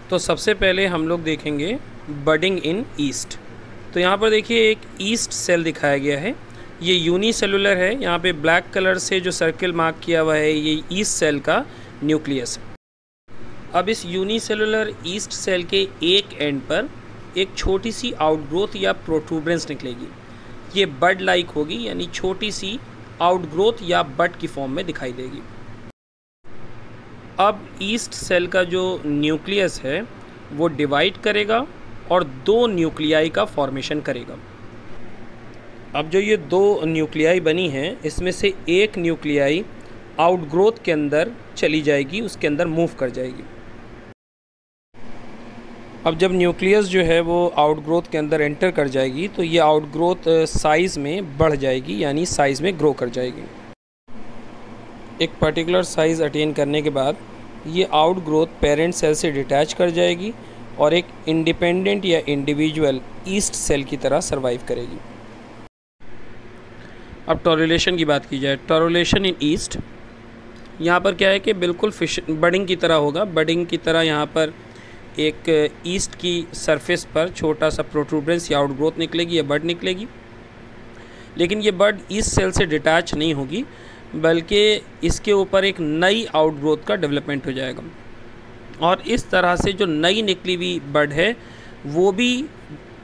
तो सबसे पहले हम लोग देखेंगे बडिंग इन ईस्ट। तो यहाँ पर देखिए एक ईस्ट सेल दिखाया गया है, ये यूनिसेलुलर है। यहाँ पे ब्लैक कलर से जो सर्कल मार्क किया हुआ है ये ईस्ट सेल का न्यूक्लियस है। अब इस यूनिसेलुलर ईस्ट सेल के एक एंड पर एक छोटी सी आउटग्रोथ या प्रोट्रूबरेंस निकलेगी। ये बड लाइक होगी, यानी छोटी सी आउटग्रोथ या बड की फॉर्म में दिखाई देगी। अब ईस्ट सेल का जो न्यूक्लियस है वो डिवाइड करेगा और दो न्यूक्लियाई का फॉर्मेशन करेगा। अब जो ये दो न्यूक्लियाई बनी हैं इसमें से एक न्यूक्लियाई आउटग्रोथ के अंदर चली जाएगी, उसके अंदर मूव कर जाएगी। अब जब न्यूक्लियस जो है वो आउटग्रोथ के अंदर एंटर कर जाएगी तो ये आउटग्रोथ साइज़ में बढ़ जाएगी, यानी साइज़ में ग्रो कर जाएगी। एक पर्टिकुलर साइज़ अटेन करने के बाद ये आउटग्रोथ पेरेंट सेल से डिटैच कर जाएगी और एक इंडिपेंडेंट या इंडिविजुअल ईस्ट सेल की तरह सर्वाइव करेगी। अब टोरुलेशन की बात की जाए, टोरुलेशन इन ईस्ट, यहाँ पर क्या है कि बिल्कुल बडिंग की तरह होगा। बडिंग की तरह यहाँ पर एक ईस्ट की सरफेस पर छोटा सा प्रोट्रूबरेंस या आउटग्रोथ निकलेगी या बड निकलेगी, लेकिन ये बड ईस्ट सेल से डिटैच नहीं होगी, बल्कि इसके ऊपर एक नई आउटग्रोथ का डेवलपमेंट हो जाएगा। और इस तरह से जो नई निकली हुई बड है वो भी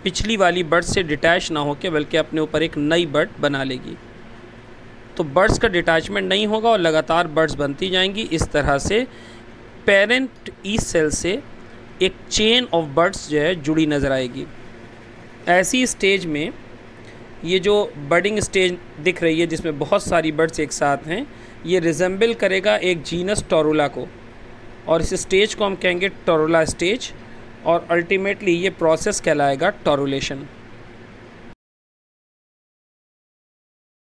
पिछली वाली बड से डिटैच ना होकर बल्कि अपने ऊपर एक नई बड बना लेगी। तो बर्ड्स का डिटैचमेंट नहीं होगा और लगातार बर्ड्स बनती जाएंगी। इस तरह से पेरेंट ईस्ट सेल से एक चेन ऑफ बर्ड्स जो है जुड़ी नज़र आएगी। ऐसी स्टेज में ये जो बडिंग स्टेज दिख रही है जिसमें बहुत सारी बर्ड्स एक साथ हैं, ये रिजेंबल करेगा एक जीनस टोरुला को, और इस स्टेज को हम कहेंगे टोरुला स्टेज, और अल्टीमेटली ये प्रोसेस कहलाएगा टोरुलेशन।